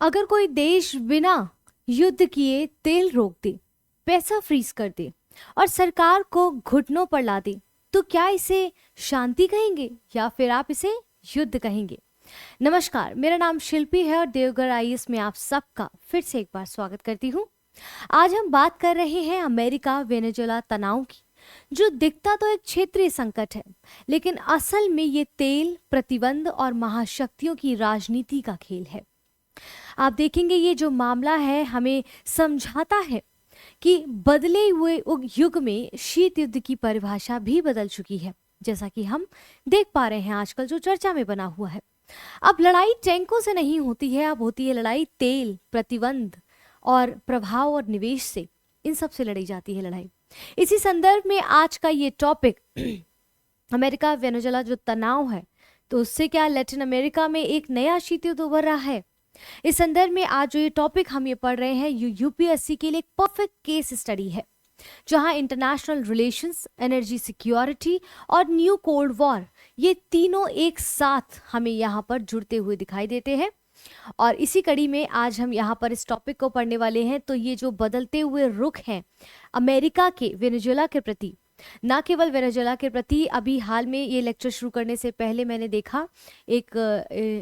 अगर कोई देश बिना युद्ध किए तेल रोक दे, पैसा फ्रीज कर दे और सरकार को घुटनों पर ला दे, तो क्या इसे शांति कहेंगे या फिर आप इसे युद्ध कहेंगे? नमस्कार, मेरा नाम शिल्पी है और देवघर आईएएस में आप सबका फिर से एक बार स्वागत करती हूँ। आज हम बात कर रहे हैं अमेरिका वेनेजुएला तनाव की, जो दिखता तो एक क्षेत्रीय संकट है, लेकिन असल में ये तेल प्रतिबंध और महाशक्तियों की राजनीति का खेल है। आप देखेंगे ये जो मामला है हमें समझाता है कि बदले हुए युग में शीत युद्ध की परिभाषा भी बदल चुकी है, जैसा कि हम देख पा रहे हैं आजकल जो चर्चा में बना हुआ है। अब लड़ाई टैंकों से नहीं होती है, अब होती है लड़ाई तेल प्रतिबंध और प्रभाव और निवेश से। इन सब से लड़ी जाती है लड़ाई। इसी संदर्भ में आज का ये टॉपिक अमेरिका वेनेजुएला जो तनाव है, तो उससे क्या लैटिन अमेरिका में एक नया शीत युद्ध उभर रहा है। इस संदर्भ में आज जो ये टॉपिक हम ये पढ़ रहे हैं यूपीएससी के लिए एक परफेक्ट केस स्टडी है, जहां इंटरनेशनल रिलेशंस, एनर्जी सिक्योरिटी और न्यू कोल्ड वॉर ये तीनों एक साथ हमें यहाँ पर जुड़ते हुए दिखाई देते हैं। और इसी कड़ी में आज हम यहाँ पर इस टॉपिक को पढ़ने वाले हैं। तो ये जो बदलते हुए रुख हैं अमेरिका के वेनेजुएला के प्रति, ना केवल वेनेजुएला के प्रति, अभी हाल में ये लेक्चर शुरू करने से पहले मैंने देखा एक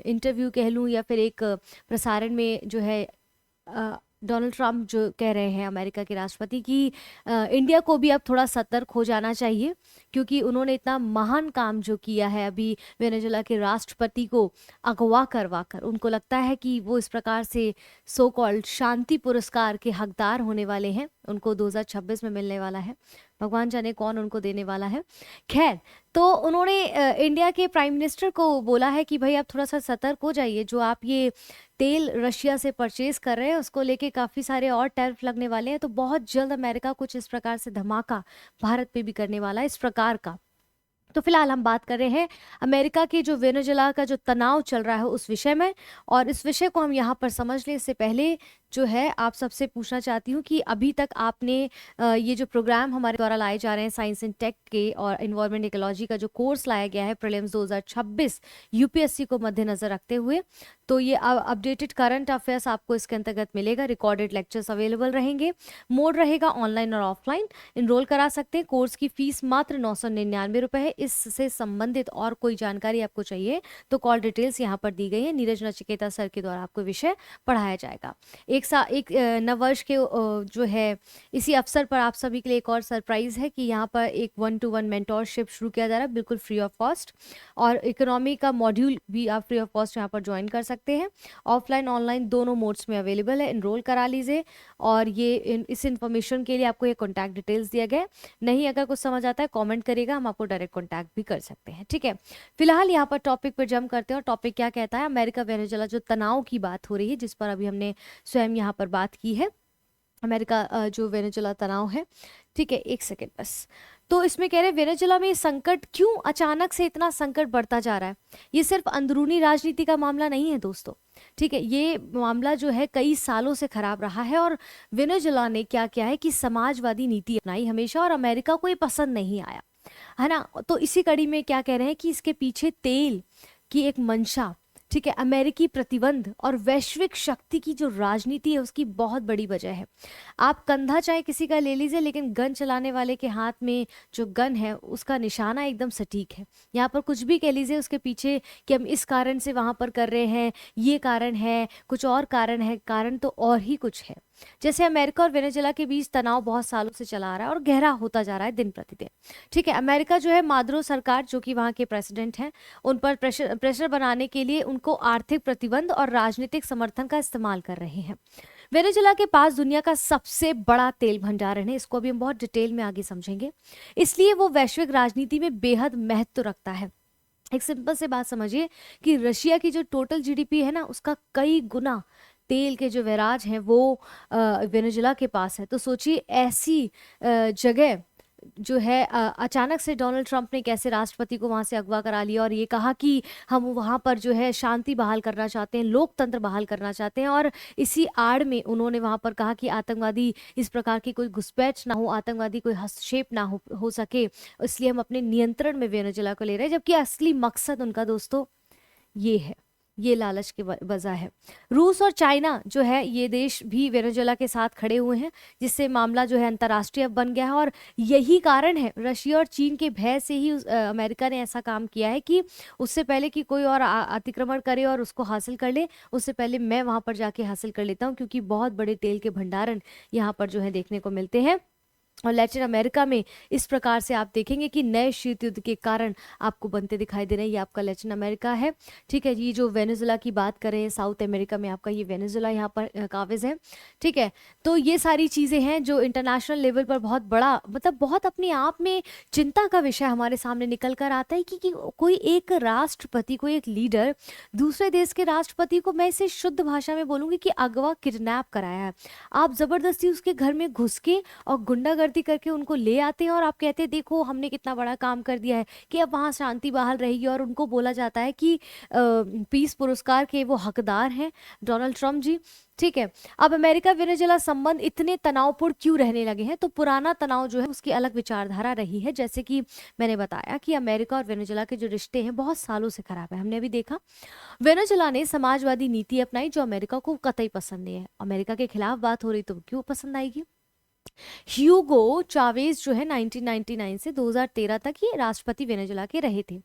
इंटरव्यू कह लूँ या फिर एक प्रसारण में जो है डोनाल्ड ट्रंप जो कह रहे हैं अमेरिका के राष्ट्रपति की इंडिया को भी अब थोड़ा सतर्क हो जाना चाहिए, क्योंकि उन्होंने इतना महान काम जो किया है अभी वेनेजुएला के राष्ट्रपति को अगवा करवा कर, उनको लगता है कि वो इस प्रकार से सो कॉल्ड शांति पुरस्कार के हकदार होने वाले हैं। उनको 2026 में मिलने वाला है, भगवान जाने कौन उनको देने वाला है। खैर, तो उन्होंने इंडिया के प्राइम मिनिस्टर को बोला है कि भाई आप थोड़ा सा सतर्क हो जाइए, जो आप ये तेल रशिया से परचेज कर रहे हैं उसको लेके काफ़ी सारे और टैरिफ लगने वाले हैं। तो बहुत जल्द अमेरिका कुछ इस प्रकार से धमाका भारत पे भी करने वाला है इस प्रकार का। तो फिलहाल हम बात कर रहे हैं अमेरिका के जो वेनेजुएला का जो तनाव चल रहा है उस विषय में, और इस विषय को हम यहाँ पर समझ लें इससे पहले जो है आप सबसे पूछना चाहती हूँ कि अभी तक आपने ये जो प्रोग्राम हमारे द्वारा लाए जा रहे हैं साइंस एंड टेक के और इन्वायरमेंट इकोलॉजी का जो कोर्स लाया गया है प्रीलिम्स 2026 यूपीएससी को मद्देनजर रखते हुए, तो ये अपडेटेड करंट अफेयर्स आपको इसके अंतर्गत मिलेगा। रिकॉर्डेड लेक्चर्स अवेलेबल रहेंगे, मोड रहेगा ऑनलाइन और ऑफलाइन। इनरोल करा सकते हैं। कोर्स की फीस मात्र 999 रुपये है। इससे संबंधित और कोई जानकारी आपको चाहिए तो कॉल डिटेल्स यहाँ पर दी गई है। नीरज नचिकेता सर के द्वारा आपको विषय पढ़ाया जाएगा। एक नववर्ष के जो है इसी अवसर पर आप सभी के लिए एक और सरप्राइज है कि यहाँ पर एक 1-to-1 मेंटोरशिप शुरू किया जा रहा है, बिल्कुल फ्री ऑफ कॉस्ट, और इकोनॉमी का मॉड्यूल भी आप फ्री ऑफ कॉस्ट यहाँ पर ज्वाइन कर सकते हैं। ऑफलाइन ऑनलाइन दोनों मोड्स में अवेलेबल है। इनरोल करा लीजिए। और ये इस इन्फॉर्मेशन के लिए आपको ये कॉन्टैक्ट डिटेल्स दिया गया है। नहीं अगर कुछ समझ आता है कमेंट करिएगा, हम आपको डायरेक्ट कॉन्टैक्ट भी कर सकते हैं। ठीक है, फिलहाल यहाँ पर टॉपिक पर जंप करते हैं। और टॉपिक क्या कहता है, अमेरिका वेनेजुएला जो तनाव की बात हो रही है, जिस पर अभी हमने स्वयं यहाँ पर बात की है, अमेरिका जो वेनेजुएला तनाव है। ठीक है, एक सेकेंड बस। तो इसमें कह रहे हैं वेनेजुएला में संकट क्यों अचानक से इतना संकट बढ़ता जा रहा है। ये सिर्फ अंदरूनी राजनीति का मामला नहीं है दोस्तों। ठीक है, ये मामला जो है कई सालों से खराब रहा है। और वेनेजुएला ने क्या किया है कि समाजवादी नीति अपनाई हमेशा, और अमेरिका को ये पसंद नहीं आया, है ना। तो इसी कड़ी में क्या कह रहे हैं कि इसके पीछे तेल की एक मंशा, ठीक है, अमेरिकी प्रतिबंध और वैश्विक शक्ति की जो राजनीति है उसकी बहुत बड़ी वजह है। आप कंधा चाहे किसी का ले लीजिए, लेकिन गन चलाने वाले के हाथ में जो गन है उसका निशाना एकदम सटीक है। यहाँ पर कुछ भी कह लीजिए उसके पीछे कि हम इस कारण से वहां पर कर रहे हैं, ये कारण है, कुछ और कारण है, कारण तो और ही कुछ है। जैसे अमेरिका और वेनेजुएला के बीच तनाव बहुत सालों से चला आ रहा है और गहरा होता जा रहा है दिन प्रतिदिन। ठीक है, अमेरिका जो है मादुरो सरकार जो कि वहाँ के प्रेसिडेंट हैं, उन पर प्रेशर बनाने के लिए उनको आर्थिक प्रतिबंध और राजनीतिक समर्थन का इस्तेमाल कर रहे हैं। वेनेजुएला के पास दुनिया का सबसे बड़ा तेल भंडारण है, इसको अभी हम बहुत डिटेल में आगे समझेंगे, इसलिए वो वैश्विक राजनीति में बेहद महत्व रखता है। एक सिंपल से बात समझिए कि रशिया की जो टोटल जीडीपी है ना, उसका कई गुना तेल के जो वैराज हैं वो वेनेजुएला के पास है। तो सोचिए ऐसी जगह जो है अचानक से डोनाल्ड ट्रंप ने कैसे राष्ट्रपति को वहां से अगवा करा लिया और ये कहा कि हम वहां पर जो है शांति बहाल करना चाहते हैं, लोकतंत्र बहाल करना चाहते हैं। और इसी आड़ में उन्होंने वहां पर कहा कि आतंकवादी इस प्रकार की कोई घुसपैठ ना हो, आतंकवादी कोई हस्तक्षेप ना हो सके, इसलिए हम अपने नियंत्रण में वेनेजुएला को ले रहे हैं। जबकि असली मकसद उनका दोस्तों ये है ये लालच की वजह है। रूस और चाइना जो है ये देश भी वेनेजुएला के साथ खड़े हुए हैं, जिससे मामला जो है अंतर्राष्ट्रीय बन गया है। और यही कारण है, रशिया और चीन के भय से ही अमेरिका ने ऐसा काम किया है कि उससे पहले कि कोई और अतिक्रमण करे और उसको हासिल कर ले, उससे पहले मैं वहां पर जाके हासिल कर लेता हूँ, क्योंकि बहुत बड़े तेल के भंडारण यहाँ पर जो है देखने को मिलते हैं। और लैटिन अमेरिका में इस प्रकार से आप देखेंगे कि नए शीत युद्ध के कारण आपको बनते दिखाई दे रहे हैं। ये आपका लैटिन अमेरिका है, ठीक है। ये जो वेनेजुएला की बात करें, साउथ अमेरिका में आपका ये वेनेजुएला यहाँ पर काबिज है, ठीक है। तो ये सारी चीज़ें हैं जो इंटरनेशनल लेवल पर बहुत बड़ा, मतलब बहुत अपने आप में चिंता का विषय हमारे सामने निकल कर आता है कि कोई एक राष्ट्रपति, कोई एक लीडर दूसरे देश के राष्ट्रपति को, मैं इसे शुद्ध भाषा में बोलूँगी कि अगवा, किडनैप कराया है। आप ज़बरदस्ती उसके घर में घुस के और गुंडागर्दी करके उनको ले आते हैं और आप कहते हैं देखो हमने कितना बड़ा काम कर दिया है कि अब वहाँ शांति बहाल रहेगी। और उनको बोला जाता है कि पीस पुरस्कार के वो हकदार हैं डोनाल्ड ट्रम्प जी, ठीक है। अब अमेरिका वेनेजुएला संबंध इतने तनावपूर्ण क्यों रहने लगे हैं? तो पुराना तनाव जो है उसकी अलग विचारधारा रही है। जैसे कि मैंने बताया कि अमेरिका और वेनेजुएला के जो रिश्ते हैं बहुत सालों से खराब है। हमने अभी देखा वेनेजुएला ने समाजवादी नीति अपनाई जो अमेरिका को कतई पसंद नहीं है। अमेरिका के खिलाफ बात हो रही तो क्यों पसंद आएगी? ह्यूगो चावेज जो है 1999 से 2013 तक ये राष्ट्रपति वेनेजुएला के रहे थे।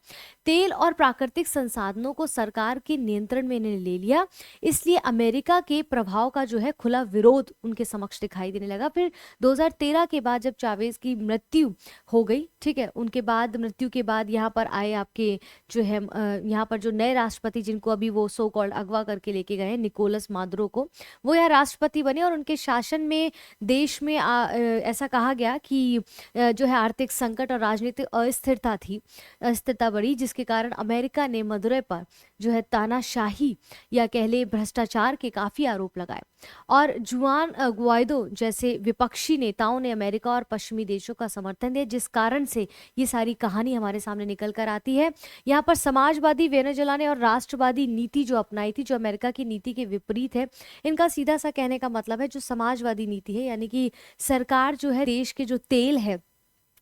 तेल और प्राकृतिक संसाधनों को सरकार के नियंत्रण में इन्होंने ले लिया, इसलिए अमेरिका के प्रभाव का जो है खुला विरोध उनके समक्ष दिखाई देने लगा। फिर 2013 के बाद जब चावेज की मृत्यु हो गई, ठीक है, उनके बाद मृत्यु के बाद यहाँ पर आए आपके जो है यहाँ पर जो नए राष्ट्रपति जिनको अभी वो सो कॉल्ड अगवा करके लेके गए निकोलस मादुरो को, वो यहाँ राष्ट्रपति बने। और उनके शासन में देश में ऐसा कहा गया कि जो है आर्थिक संकट और राजनीतिक अस्थिरता बढ़ी, जिसके कारण अमेरिका ने मदुरै पर जो है तानाशाही या कह ले भ्रष्टाचार के काफी आरोप लगाए। और जुआन गुआइदो जैसे विपक्षी नेताओं ने अमेरिका और पश्चिमी देशों का समर्थन दिया, जिस कारण से ये सारी कहानी हमारे सामने निकल कर आती है। यहाँ पर समाजवादी वेनेजुएला ने और राष्ट्रवादी नीति जो अपनाई थी, जो अमेरिका की नीति के विपरीत है। इनका सीधा सा कहने का मतलब है जो समाजवादी नीति है, यानी कि सरकार जो है देश के जो तेल है,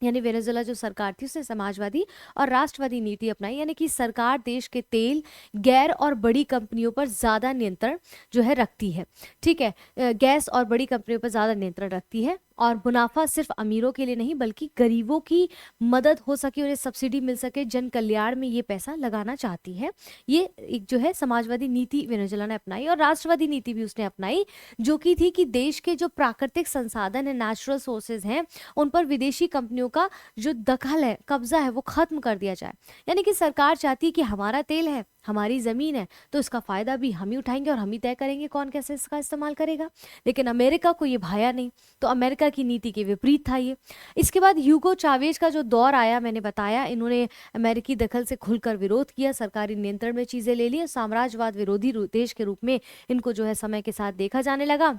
यानी वेनेजुएला जो सरकार थी उसने समाजवादी और राष्ट्रवादी नीति अपनाई, यानी कि सरकार देश के तेल, गैर और बड़ी कंपनियों पर ज़्यादा नियंत्रण जो है रखती है, ठीक है। गैस और बड़ी कंपनियों पर ज़्यादा नियंत्रण रखती है और मुनाफा सिर्फ अमीरों के लिए नहीं बल्कि गरीबों की मदद हो सके, उन्हें सब्सिडी मिल सके, जन कल्याण में ये पैसा लगाना चाहती है। ये एक जो है समाजवादी नीति वेनेजुएला ने अपनाई। और राष्ट्रवादी नीति भी उसने अपनाई, जो कि थी कि देश के जो प्राकृतिक संसाधन है, नेचुरल सोर्सेज हैं, उन पर विदेशी कंपनियों का जो दखल है, कब्जा है, वो खत्म कर दिया जाए। यानी कि सरकार चाहती है कि हमारा तेल है, हमारी ज़मीन है, तो इसका फ़ायदा भी हम ही उठाएंगे और हम ही तय करेंगे कौन कैसे इसका इस्तेमाल करेगा। लेकिन अमेरिका को ये भाया नहीं, तो अमेरिका की नीति के विपरीत था ये। इसके बाद ह्यूगो चावेज का जो दौर आया, मैंने बताया, इन्होंने अमेरिकी दखल से खुलकर विरोध किया, सरकारी नियंत्रण में चीज़ें ले ली, साम्राज्यवाद विरोधी देश के रूप में इनको जो है समय के साथ देखा जाने लगा।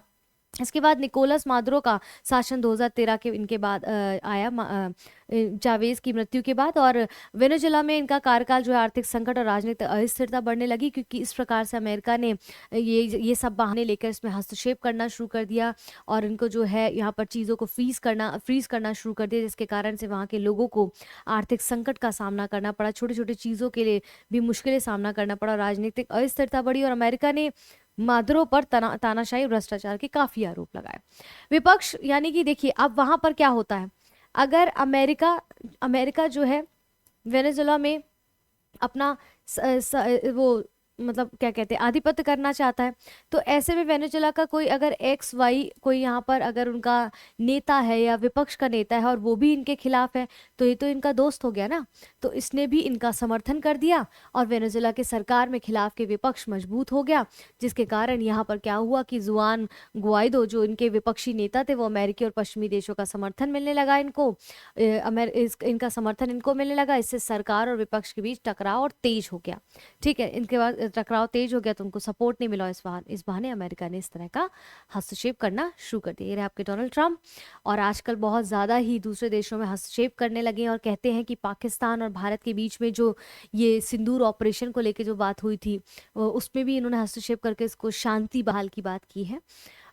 इसके बाद निकोलस मादुरो का शासन 2013 के इनके बाद आया चावेज की मृत्यु के बाद। और वेनेजुएला में इनका कार्यकाल जो है आर्थिक संकट और राजनीतिक अस्थिरता बढ़ने लगी, क्योंकि इस प्रकार से अमेरिका ने ये सब बहाने लेकर इसमें हस्तक्षेप करना शुरू कर दिया और इनको जो है यहाँ पर चीज़ों को फ्रीज करना शुरू कर दिया, जिसके कारण से वहाँ के लोगों को आर्थिक संकट का सामना करना पड़ा, छोटी छोटी चीज़ों के लिए भी मुश्किलें सामना करना पड़ा, राजनीतिक अस्थिरता बढ़ी और अमेरिका ने मादुरो पर तानाशाही भ्रष्टाचार के काफी आरोप लगाए। विपक्ष यानी कि देखिए अब वहां पर क्या होता है, अगर अमेरिका जो है वेनेजुएला में अपना वो मतलब क्या कहते हैं आधिपत्य करना चाहता है, तो ऐसे में वेनेजुएला का कोई अगर XY कोई यहाँ पर अगर उनका नेता है या विपक्ष का नेता है और वो भी इनके खिलाफ है, तो ये तो इनका दोस्त हो गया ना। तो इसने भी इनका समर्थन कर दिया और वेनेजुएला के सरकार में खिलाफ के विपक्ष मजबूत हो गया, जिसके कारण यहाँ पर क्या हुआ कि जुआन गुआइदो जो इनके विपक्षी नेता थे, वो अमेरिकी और पश्चिमी देशों का समर्थन मिलने लगा इनको, इनका समर्थन इनको मिलने लगा। इससे सरकार और विपक्ष के बीच टकराव और तेज हो गया, ठीक है। इनके बाद टकराव तेज हो गया तो उनको सपोर्ट नहीं मिला, इस बहाने अमेरिका ने इस तरह का हस्तक्षेप करना शुरू कर दिया। ये रहे आपके डोनाल्ड ट्रम्प। और आजकल बहुत ज़्यादा ही दूसरे देशों में हस्तक्षेप करने लगे हैं और कहते हैं कि पाकिस्तान और भारत के बीच में जो ये सिंदूर ऑपरेशन को लेकर जो बात हुई थी, उसमें भी इन्होंने हस्तक्षेप करके इसको शांति बहाल की बात की है।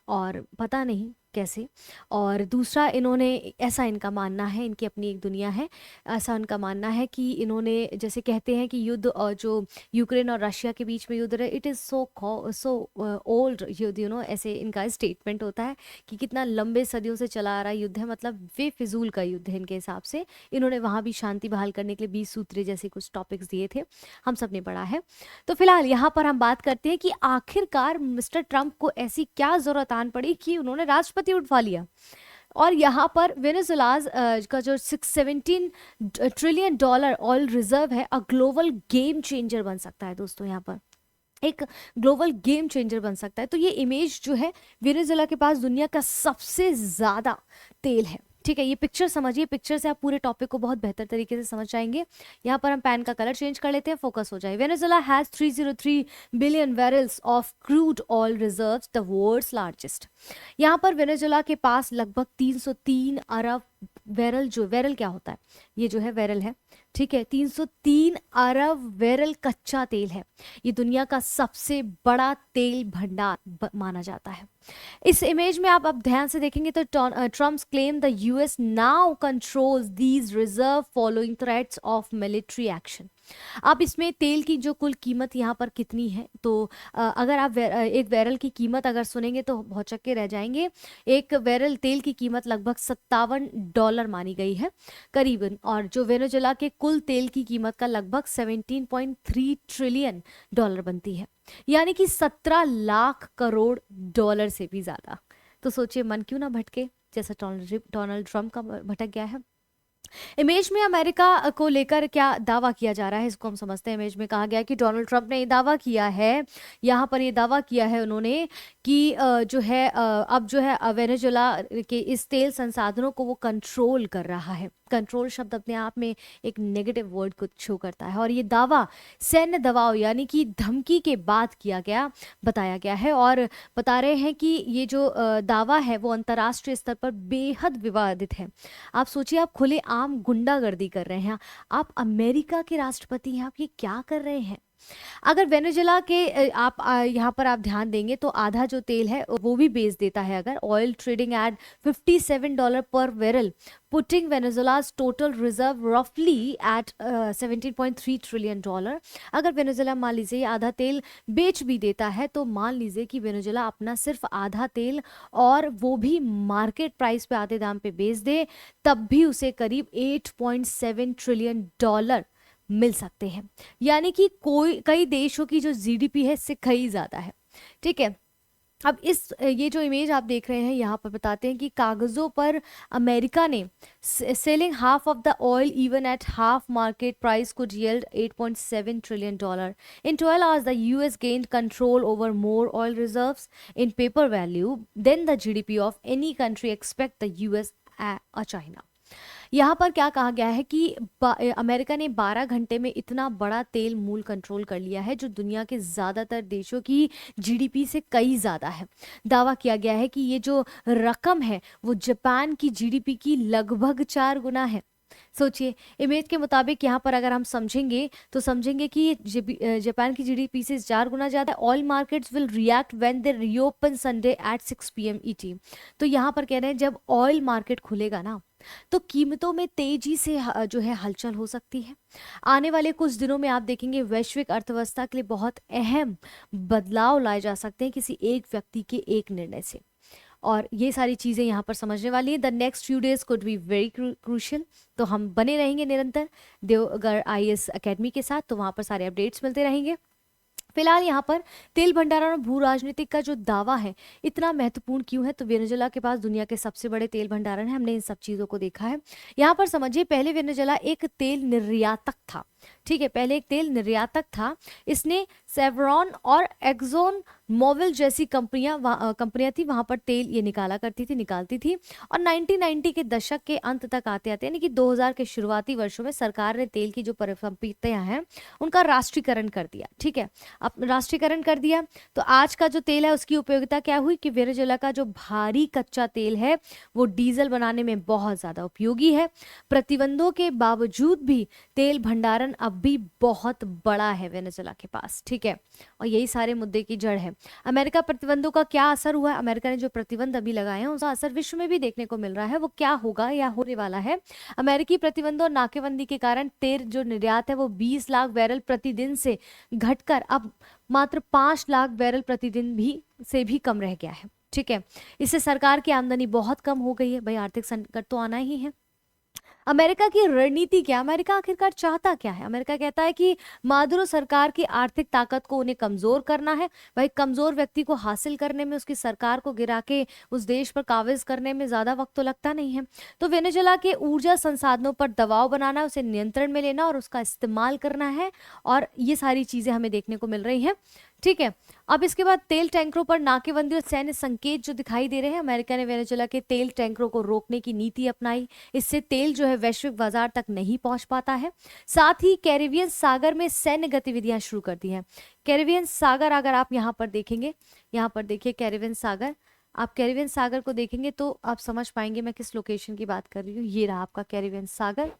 और पता नहीं कैसे, और दूसरा इन्होंने, ऐसा इनका मानना है, इनकी अपनी एक दुनिया है, ऐसा उनका मानना है कि इन्होंने जैसे कहते हैं कि युद्ध जो यूक्रेन और रशिया के बीच में युद्ध रहे, इट इज़ सो ओल्ड युद्ध, ऐसे इनका स्टेटमेंट होता है कि कितना लंबे सदियों से चला आ रहा युद्ध है, मतलब वे फिजूल का युद्ध है इनके हिसाब से। इन्होंने वहाँ भी शांति बहाल करने के लिए 20 सूत्रे जैसे कुछ टॉपिक्स दिए थे, हम सब ने पढ़ा है। तो फिलहाल यहाँ पर हम बात करते हैं कि आखिरकार मिस्टर ट्रंप को ऐसी क्या जरूरत आन पड़ी कि उन्होंने राष्ट्रपति उठवा लिया। और यहाँ पर वेनेजुएलाज का जो 617 ट्रिलियन डॉलर ऑयल रिजर्व है, अ ग्लोबल गेम चेंजर बन सकता है दोस्तों, यहाँ पर एक ग्लोबल गेम चेंजर बन सकता है। तो ये इमेज जो है, वेनेजुएला के पास दुनिया का सबसे ज़्यादा तेल है, ठीक है। ये पिक्चर समझिए, पिक्चर से आप पूरे टॉपिक को बहुत बेहतर तरीके से समझ जाएंगे। यहाँ पर हम पैन का कलर चेंज कर लेते हैं, फोकस हो जाए। Venezuela has 303 billion barrels of crude oil reserves, the world's largest. यहाँ पर वेनेजुएला के पास लगभग 303 अरब बैरल, जो बैरल क्या होता है, ये जो है बैरल है, ठीक है, 303 अरब बैरल कच्चा तेल है। ये दुनिया का सबसे बड़ा तेल भंडार माना जाता है। इस इमेज में आप अब ध्यान से देखेंगे तो Trump's claim the US now controls these reserve following threats of military action. आप इसमें तेल की जो कुल कीमत यहाँ पर कितनी है, तो अगर आप एक बैरल की कीमत अगर सुनेंगे तो बहुत चक्के रह जाएंगे। एक बैरल तेल की कीमत लगभग $57 मानी गई है करीबन, और जो वेनेजुएला के कुल तेल की कीमत का लगभग 17.3 ट्रिलियन डॉलर बनती है, यानी कि 17 लाख करोड़ डॉलर से भी ज्यादा। तो सोचिए, मन क्यों ना भटके जैसा डोनाल्ड ट्रंप का भटक गया है। इमेज में अमेरिका को लेकर क्या दावा किया जा रहा है, इसको हम समझते हैं। इमेज में कहा गया है कि डोनाल्ड ट्रंप ने ये दावा किया है, यहाँ पर ये दावा किया है उन्होंने कि जो है अब जो है वेनेजुएला के इस तेल संसाधनों को वो कंट्रोल कर रहा है। कंट्रोल शब्द अपने आप में एक नेगेटिव वर्ड को शो करता है, और ये दावा सैन्य दबाव यानी कि धमकी के बाद किया गया, बताया गया है। और बता रहे हैं कि ये जो दावा है वो अंतर्राष्ट्रीय स्तर पर बेहद विवादित है। आप सोचिए, आप खुले आम गुंडागर्दी कर रहे हैं, आप अमेरिका के राष्ट्रपति हैं, आप ये क्या कर रहे हैं। अगर वेनेजुएला के आप यहाँ पर आप ध्यान देंगे तो आधा जो तेल है वो भी बेच देता है। अगर ऑयल ट्रेडिंग एट $57 पर बैरल, पुटिंग वेनेजुएला's टोटल रिजर्व रफली एट 17.3 ट्रिलियन डॉलर। अगर वेनेजुएला मान लीजिए आधा तेल बेच भी देता है, तो मान लीजिए कि वेनेजुएला अपना सिर्फ आधा तेल, और वो भी मार्केट प्राइस पे आधे दाम पे बेच दे, तब भी उसे करीब 8.7 ट्रिलियन डॉलर मिल सकते हैं। यानी कि कई देशों की जो जीडीपी है इससे कई ज्यादा है, ठीक है। अब ये जो इमेज आप देख रहे हैं यहाँ पर बताते हैं कि कागजों पर अमेरिका ने selling half of the oil even at half market price could yield 8.7 trillion dollar in 12 hours. The US gained control over more oil reserves in paper value than the GDP of any country except the US or China. यहाँ पर क्या कहा गया है कि America ने 12 घंटे में इतना बड़ा तेल मूल कंट्रोल कर लिया है, जो दुनिया के ज़्यादातर देशों की जीडीपी से कई ज़्यादा है। दावा किया गया है कि ये जो रकम है वो जापान की जीडीपी की लगभग 4 गुना है। सोचिए, इमेज के मुताबिक यहाँ पर अगर हम समझेंगे तो समझेंगे कि ये जापान की जीडीपी से 4 गुना ज़्यादा। Oil markets will react when they reopen Sunday at 6 PM ET। तो यहाँ पर कह रहे हैं जब ऑयल मार्केट खुलेगा ना, तो कीमतों में तेजी से जो है हलचल हो सकती है। आने वाले कुछ दिनों में आप देखेंगे वैश्विक अर्थव्यवस्था के लिए बहुत अहम बदलाव लाए जा सकते हैं किसी एक व्यक्ति के एक निर्णय से, और ये सारी चीज़ें यहाँ पर समझने वाली है। The next few days could be very crucial. तो हम बने रहेंगे निरंतर देवगढ़ IAS अकेडमी के साथ, तो वहाँ पर सारे अपडेट्स मिलते रहेंगे। फिलहाल यहाँ पर तेल भंडारण और भू राजनीतिक का जो दावा है इतना महत्वपूर्ण क्यों है, तो वेनेजुएला के पास दुनिया के सबसे बड़े तेल भंडारण है। हमने इन सब चीज़ों को देखा है। यहाँ पर समझिए, पहले वेनेजुएला एक तेल निर्यातक था, ठीक है, पहले एक तेल निर्यातक था। इसने सेवरॉन और एक्सोन मोबिल जैसी कंपनियां थी, वहां पर तेल ये निकालती थी। और 1990 के दशक के अंत तक आते आते यानी कि 2000 के शुरुआती वर्षों में सरकार ने तेल की जो परिसंपत्तियां हैं उनका राष्ट्रीयकरण कर दिया, ठीक है। अब राष्ट्रीयकरण कर दिया तो आज का जो तेल है उसकी उपयोगिता क्या हुई कि वेनेजुएला का जो भारी कच्चा तेल है वो डीजल बनाने में बहुत ज्यादा उपयोगी है। प्रतिबंधों के बावजूद भी तेल भंडारण कारण अब भी बहुत बड़ा है वेनेजुला के पास, ठीक है, और यही सारे मुद्दे की जड़ है। अमेरिका प्रतिबंधों का क्या असर हुआ है, अमेरिका ने जो प्रतिबंध अभी लगाए हैं उसका असर विश्व में भी देखने को मिल रहा है, वो क्या होगा या होने वाला है। अमेरिकी प्रतिबंधों और नाकेबंदी के कारण तेल जो निर्यात है वो 20 लाख बैरल प्रतिदिन से घटकर अब मात्र 5 लाख बैरल प्रतिदिन भी से भी कम रह गया है, ठीक है। इससे सरकार की आमदनी बहुत कम हो गई है, भाई आर्थिक संकट तो आना ही है। अमेरिका की रणनीति क्या, अमेरिका आखिरकार चाहता क्या है। अमेरिका कहता है कि मादुरो सरकार की आर्थिक ताकत को उन्हें कमजोर करना है, भाई कमजोर व्यक्ति को हासिल करने में, उसकी सरकार को गिरा के उस देश पर काबिज करने में ज्यादा वक्त तो लगता नहीं है। तो वेनेजुला के ऊर्जा संसाधनों पर दबाव बनाना, उसे नियंत्रण में लेना और उसका इस्तेमाल करना है, और ये सारी चीजें हमें देखने को मिल रही हैं, ठीक है। अब इसके बाद तेल टैंकरों पर नाकेबंदी और सैन्य संकेत जो दिखाई दे रहे हैं, अमेरिका ने वेनेजुला के तेल टैंकरों को रोकने की नीति अपनाई, इससे तेल जो है वैश्विक बाजार तक नहीं पहुंच पाता है। साथ ही कैरिबियन सागर में सैन्य गतिविधियां शुरू कर दी हैं। कैरिबियन सागर अगर आप यहाँ पर देखेंगे, यहाँ पर देखिए कैरिबियन सागर, आप कैरिबियन सागर को देखेंगे तो आप समझ पाएंगे मैं किस लोकेशन की बात कर रही हूँ। ये रहा आपका कैरिबियन सागर,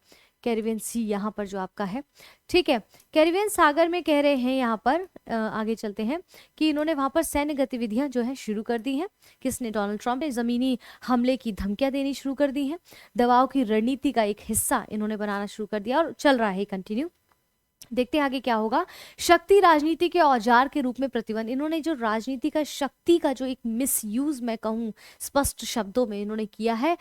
कैरिबियन सी यहाँ पर जो आपका है, ठीक है। कैरिबियन सागर में कह रहे हैं यहाँ पर आगे चलते हैं कि इन्होंने वहां पर सैन्य गतिविधियां जो है शुरू कर दी हैं। किसने, डोनाल्ड ट्रंप ने जमीनी हमले की धमकियां देनी शुरू कर दी हैं। दबाव की रणनीति का एक हिस्सा इन्होंने बनाना शुरू कर दिया और चल रहा है कंटिन्यू। देखते हैं आगे क्या होगा। शक्ति राजनीति के औजार के रूप में प्रतिबंध, इन्होंने जो राजनीति का शक्ति का जो एक मिसयूज मैं कहूँ स्पष्ट शब्दों में इन्होंने किया है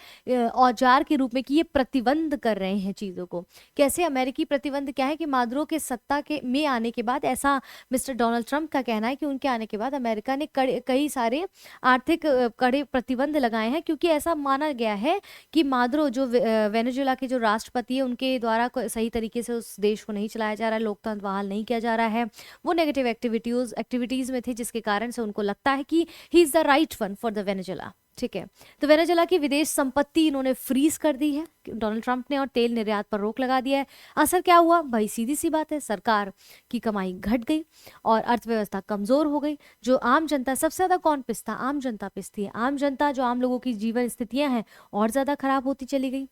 औजार के रूप में, कि ये प्रतिबंध कर रहे हैं चीजों को। कैसे, अमेरिकी प्रतिबंध क्या है कि मादुरो के सत्ता के में आने के बाद, ऐसा मिस्टर डोनाल्ड ट्रंप का कहना है कि उनके आने के बाद अमेरिका ने कई सारे आर्थिक कड़े प्रतिबंध लगाए हैं, क्योंकि ऐसा माना गया है कि मादुरो जो वेनेजुला के जो राष्ट्रपति है उनके द्वारा सही तरीके से उस देश को नहीं चलाया जा रहा है, लोकतंत्र बहाल नहीं किया जा रहा है, वो नेगेटिव एक्टिविटीज में थे, जिसके कारण से उनको लगता है कि he is the right one for the Venezuela, ठीक है। तो वेनेजुला की विदेश संपत्ति इन्होंने फ्रीज कर दी है डोनाल्ड ट्रंप ने, और तेल निर्यात पर रोक लगा दिया है। असर क्या हुआ भाई, सीधी सी बात है, सरकार की कमाई घट गई और अर्थव्यवस्था कमजोर हो गई। जो आम जनता, सबसे ज्यादा कौन पिसता, आम जनता पिसती है। आम जनता, जो आम लोगों की जीवन स्थितियां हैं और ज्यादा खराब होती चली गई,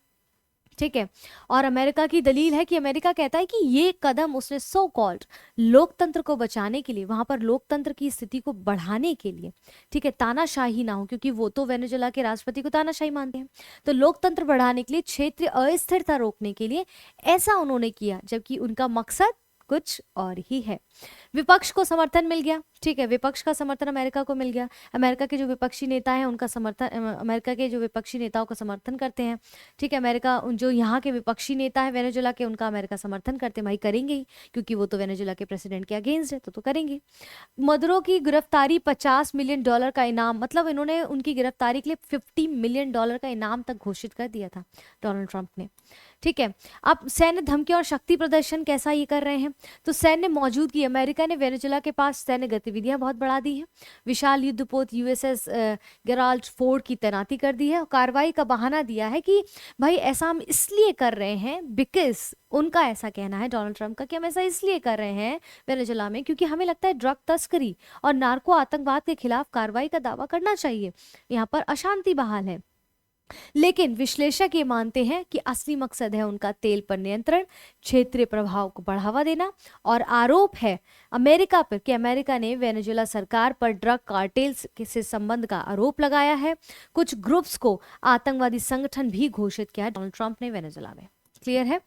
ठीक है। और अमेरिका की दलील है कि अमेरिका कहता है कि ये कदम उसने सो कॉल्ड लोकतंत्र को बचाने के लिए, वहां पर लोकतंत्र की स्थिति को बढ़ाने के लिए, ठीक है, तानाशाही ना हो, क्योंकि वो तो वेनेजुला के राष्ट्रपति को तानाशाही मानते हैं, तो लोकतंत्र बढ़ाने के लिए, क्षेत्रीय अस्थिरता रोकने के लिए ऐसा उन्होंने किया, जबकि उनका मकसद कुछ और ही है। विपक्ष को समर्थन मिल गया, ठीक है, विपक्ष का समर्थन अमेरिका को मिल गया। अमेरिका के जो विपक्षी नेता हैं उनका समर्थन, अमेरिका के जो विपक्षी नेताओं का समर्थन करते हैं, ठीक है। अमेरिका, जो यहाँ के विपक्षी नेता है वेनेजुला के, उनका अमेरिका समर्थन करते हैं, भाई करेंगे ही, क्योंकि वो तो वेनेजुला के प्रेसिडेंट के अगेंस्ट है, तो करेंगे। मदुरो की गिरफ्तारी, $50 मिलियन का इनाम, मतलब इन्होंने उनकी गिरफ्तारी के लिए $50 मिलियन का इनाम तक घोषित कर दिया था डोनाल्ड ट्रंप ने, ठीक है। अब सैन्य धमकी और शक्ति प्रदर्शन कैसा ये कर रहे हैं, तो सैन्य मौजूदगी, अमेरिका ने वेनेजुला के पास सैन्य गतिविधियां बहुत बढ़ा दी हैं। विशाल युद्धपोत यूएसएस गेराल्ड फोर्ड की तैनाती कर दी है, और कार्रवाई का बहाना दिया है कि भाई ऐसा हम इसलिए कर रहे हैं, बिकॉज उनका ऐसा कहना है डोनाल्ड ट्रंप का कि हम ऐसा इसलिए कर रहे हैं वेनेजुला में, क्योंकि हमें लगता है ड्रग तस्करी और नार्को आतंकवाद के खिलाफ कार्रवाई का दावा करना चाहिए, यहाँ पर अशांति बहाल है। लेकिन विश्लेषक ये मानते हैं कि असली मकसद है उनका तेल पर नियंत्रण, क्षेत्रीय प्रभाव को बढ़ावा देना, और आरोप है अमेरिका पर कि अमेरिका ने वेनेजुला सरकार पर ड्रग कार्टेल्स से संबंध का आरोप लगाया है। कुछ ग्रुप्स को आतंकवादी संगठन भी घोषित किया है डोनाल्ड ट्रंप ने वेनेजुला में। क्लियर है।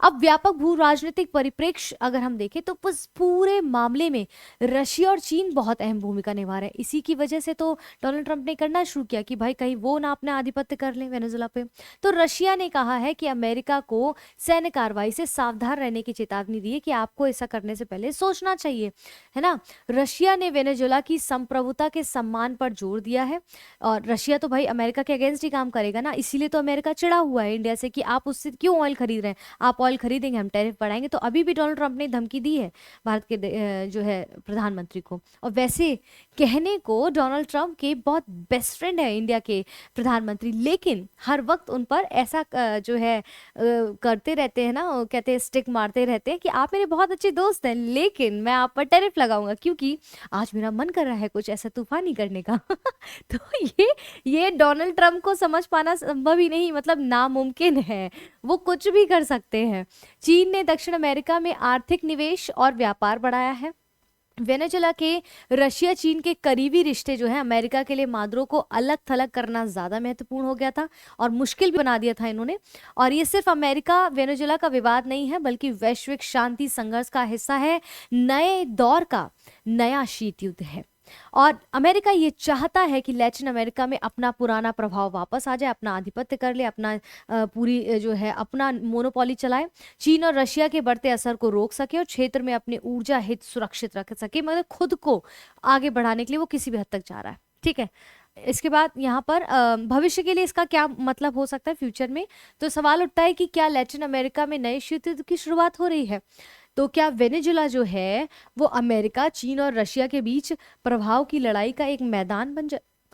अब व्यापक भू राजनीतिक परिप्रेक्ष्य अगर हम देखें तो पूरे मामले में रशिया और चीन बहुत अहम भूमिका निभा रहे हैं। इसी की वजह से तो डोनाल्ड ट्रंप ने करना शुरू किया कि भाई कहीं वो ना अपना आधिपत्य कर लें वेनेजुला पे। तो रशिया ने कहा है कि अमेरिका को सैन्य कार्रवाई से सावधान रहने की चेतावनी दी है कि आपको ऐसा करने से पहले सोचना चाहिए, है ना। रशिया ने वेनेजुला की संप्रभुता के सम्मान पर जोर दिया है, और रशिया तो भाई अमेरिका के अगेंस्ट ही काम करेगा ना, इसीलिए तो अमेरिका चिढ़ा हुआ है इंडिया से कि आप उससे क्यों ऑयल खरीद रहे हैं, आप ऑयल खरीदेंगे हम टैरिफ बढ़ाएंगे। तो अभी भी डोनाल्ड ट्रंप ने धमकी दी है भारत के जो है प्रधानमंत्री को। और वैसे कहने को डोनाल्ड ट्रंप के बहुत बेस्ट फ्रेंड है इंडिया के प्रधानमंत्री, लेकिन हर वक्त उन पर ऐसा जो है करते रहते हैं ना, कहते हैं स्टिक मारते रहते हैं कि आप मेरे बहुत अच्छे दोस्त हैं लेकिन मैं आप पर टैरिफ लगाऊंगा क्योंकि आज मेरा मन कर रहा है कुछ ऐसा तूफानी करने का। तो ये डोनाल्ड ट्रंप को समझ पाना संभव ही नहीं, मतलब नामुमकिन है। वो कुछ भी कर सकते हैं। चीन ने दक्षिण अमेरिका में आर्थिक निवेश और व्यापार बढ़ाया है। वेनेजुएला के रशिया चीन के करीबी रिश्ते जो है अमेरिका के लिए मादुरो को अलग थलग करना ज्यादा महत्वपूर्ण हो गया था और मुश्किल भी बना दिया था इन्होंने। और ये सिर्फ अमेरिका वेनेजुएला का विवाद नहीं है बल्कि वैश्विक शांति संघर्ष का हिस्सा है, नए दौर का नया शीत युद्ध है। और अमेरिका ये चाहता है कि लैटिन अमेरिका में अपना पुराना प्रभाव वापस आ जाए, अपना आधिपत्य कर ले, अपना पूरी जो है अपना मोनोपोली चलाए, चीन और रशिया के बढ़ते असर को रोक सके और क्षेत्र में अपने ऊर्जा हित सुरक्षित रख सके, मगर खुद को आगे बढ़ाने के लिए वो किसी भी हद तक जा रहा है। ठीक है, इसके बाद यहाँ पर भविष्य के लिए इसका क्या मतलब हो सकता है फ्यूचर में, तो सवाल उठता है कि क्या लैटिन अमेरिका में नए शीत युद्ध की शुरुआत हो रही है। तो क्या वेनेजुएला जो है वो अमेरिका, चीन और रशिया के बीच प्रभाव की लड़ाई का एक मैदान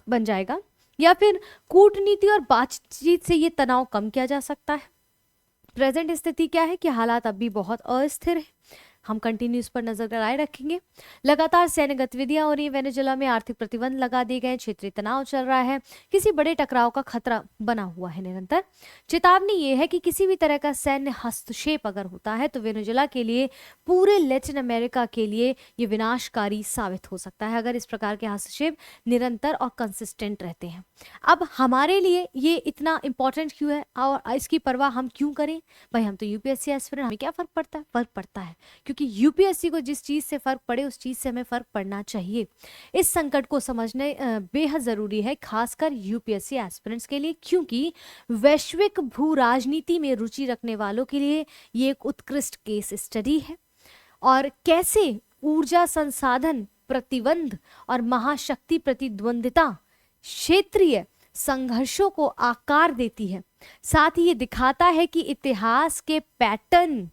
बन जाएगा, या फिर कूटनीति और बातचीत से ये तनाव कम किया जा सकता है। प्रेजेंट स्थिति क्या है कि हालात अब भी बहुत अस्थिर है, हम कंटिन्यू इस पर नजर बनाए रखेंगे। लगातार सैन्य गतिविधियां हो रही है वेनेजुएला में, आर्थिक प्रतिबंध लगा दिए गए, क्षेत्रीय तनाव चल रहा है, किसी बड़े टकराव का खतरा बना हुआ है निरंतर। चेतावनी यह है कि किसी भी तरह का सैन्य हस्तक्षेप अगर होता है तो वेनेजुएला के लिए, पूरे लैटिन अमेरिका के लिए ये विनाशकारी साबित हो सकता है अगर इस प्रकार के हस्तक्षेप निरंतर और कंसिस्टेंट रहते हैं। अब हमारे लिए ये इतना इंपॉर्टेंट क्यों है और इसकी परवाह हम क्यों करें? भाई हम तो यूपीएससी एस्पिरेंट, हमें क्या फर्क पड़ता है? फर्क पड़ता है, क्योंकि यूपीएससी को जिस चीज से फर्क पड़े उस चीज से हमें फर्क पड़ना चाहिए। इस संकट को समझने बेहद जरूरी है, खासकर यूपीएससी एस्पिरेंट्स के लिए, क्योंकि वैश्विक भू राजनीति में रुचि रखने वालों के लिए ये एक उत्कृष्ट केस स्टडी है। और कैसे ऊर्जा संसाधन प्रतिबंध और महाशक्ति प्रतिद्वंदिता क्षेत्रीय संघर्षों को आकार देती है, साथ ही ये दिखाता है कि इतिहास के पैटर्न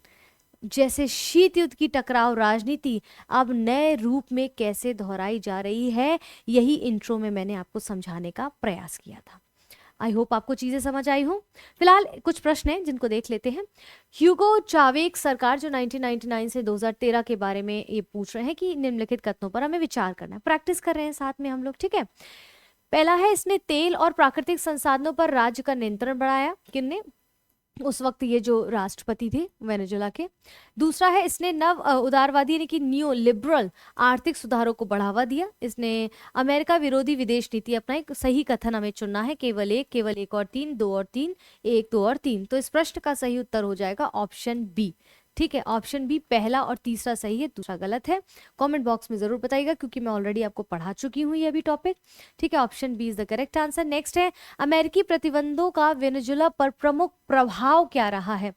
जैसे शीत युद्ध की टकराव राजनीति अब नए रूप में कैसे दोहराई जा रही है। यही इंट्रो में मैंने आपको समझाने का प्रयास किया था। आई होप आपको चीजें समझ आई हो। फिलहाल कुछ प्रश्न हैं जिनको देख लेते हैं। ह्यूगो चावेज सरकार जो 1999 से 2013 के बारे में ये पूछ रहे हैं कि निम्नलिखित कथनों पर हमें विचार करना है, प्रैक्टिस कर रहे हैं साथ में हम लोग। ठीक है, पहला है, इसने तेल और प्राकृतिक संसाधनों पर राज्य का नियंत्रण बढ़ाया। किसने? उस वक्त ये जो राष्ट्रपति थे वेनेजुएला के। दूसरा है, इसने नव उदारवादी यानी कि न्यू लिबरल आर्थिक सुधारों को बढ़ावा दिया। इसने अमेरिका विरोधी विदेश नीति अपनाई। सही कथन हमें चुनना है, केवल एक और तीन, दो और तीन, एक, दो और तीन। तो इस प्रश्न का सही उत्तर हो जाएगा ऑप्शन बी। ठीक है, ऑप्शन बी, पहला और तीसरा सही है, दूसरा गलत है। कमेंट बॉक्स में जरूर बताइएगा क्योंकि मैं ऑलरेडी आपको पढ़ा चुकी हूँ ये अभी टॉपिक। ठीक है, option B is the correct answer. Next है, अमेरिकी प्रतिबंधों का वेनेजुएला पर प्रमुख प्रभाव क्या रहा है?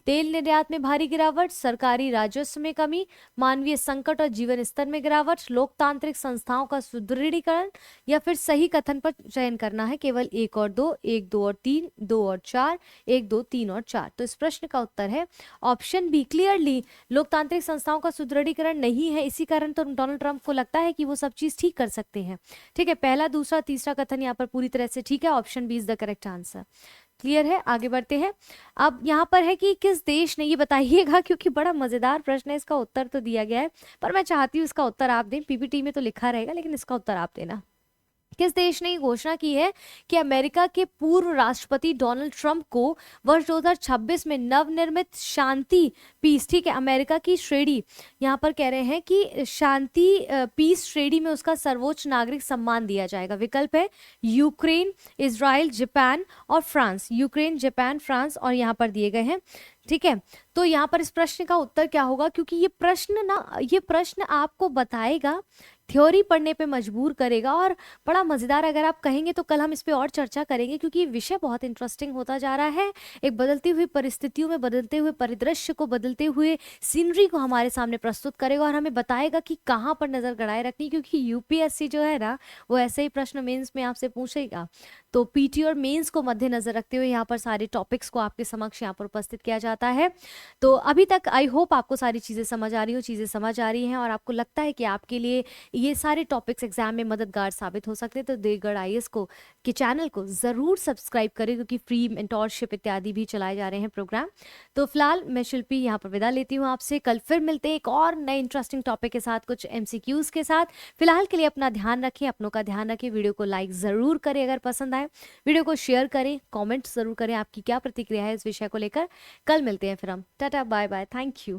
तेल निर्यात में भारी गिरावट, सरकारी राजस्व में कमी, मानवीय संकट और जीवन स्तर में गिरावट, लोकतांत्रिक संस्थाओं का सुदृढ़ीकरण, या फिर सही कथन पर चयन करना है, केवल एक और दो, एक, दो और तीन, दो और चार, एक, दो, तीन और चार। तो इस प्रश्न का उत्तर है ऑप्शन बी। क्लियरली लोकतांत्रिक संस्थाओं का सुदृढ़ीकरण नहीं है, इसी कारण तो डोनाल्ड ट्रंप को लगता है कि वो सब चीज ठीक कर सकते हैं। ठीक है, पहला, दूसरा, तीसरा कथन यहाँ पर पूरी तरह से ठीक है। Option B is the correct answer. Clear है, आगे बढ़ते हैं। अब यहाँ पर है कि किस देश ने, ये बताइएगा क्योंकि बड़ा मजेदार प्रश्न है, इसका उत्तर तो दिया गया है पर मैं चाहती हूँ इसका उत्तर आप दें। पीपीटी में तो लिखा रहेगा लेकिन इसका उत्तर आप देना। किस देश ने घोषणा की है कि अमेरिका के पूर्व राष्ट्रपति डोनाल्ड ट्रंप को वर्ष 2026 में नवनिर्मित शांति पीस, ठीक है, अमेरिका की श्रेणी, यहाँ पर कह रहे हैं कि शांति पीस श्रेणी में उसका सर्वोच्च नागरिक सम्मान दिया जाएगा। विकल्प है यूक्रेन, इजराइल, जापान और फ्रांस। यूक्रेन, जापान, फ्रांस और यहाँ पर दिए गए हैं। ठीक है, तो यहाँ पर इस प्रश्न का उत्तर क्या होगा, क्योंकि ये प्रश्न आपको बताएगा, थ्योरी पढ़ने पे मजबूर करेगा और बड़ा मजेदार, अगर आप कहेंगे तो कल हम इस पे और चर्चा करेंगे क्योंकि ये विषय बहुत इंटरेस्टिंग होता जा रहा है। एक बदलती हुई परिस्थितियों में, बदलते हुए परिदृश्य को, बदलते हुए सीनरी को हमारे सामने प्रस्तुत करेगा और हमें बताएगा कि कहाँ पर नजर गड़ाए रखनी, क्योंकि यूपीएससी जो है ना वो ऐसे ही प्रश्न मेंस में आपसे पूछेगा। तो पीटी और मेंस को मद्देनजर रखते हुए यहाँ पर सारे टॉपिक्स को आपके समक्ष यहाँ पर उपस्थित किया जाता है। तो अभी तक आई होप आपको सारी चीजें समझ आ रही हो, चीजें समझ आ रही हैं और आपको लगता है कि आपके लिए ये सारे टॉपिक्स एग्जाम में मददगार साबित हो सकते हैं। तो देवगढ़ आईएएस को के चैनल को जरूर सब्सक्राइब करें क्योंकि फ्री मेंटोरशिप इत्यादि भी चलाए जा रहे हैं प्रोग्राम। तो फिलहाल मैं शिल्पी यहाँ पर विदा लेती हूँ आपसे। कल फिर मिलते हैं एक और नए इंटरेस्टिंग टॉपिक के साथ, कुछ एमसीक्यूज के साथ। फिलहाल के लिए अपना ध्यान रखें, अपनों का ध्यान रखें, वीडियो को लाइक जरूर करें अगर पसंद आए। है। वीडियो को शेयर करें, कमेंट जरूर करें, आपकी क्या प्रतिक्रिया है इस विषय को लेकर। कल मिलते हैं फिर हम। Tata bye bye, thank you.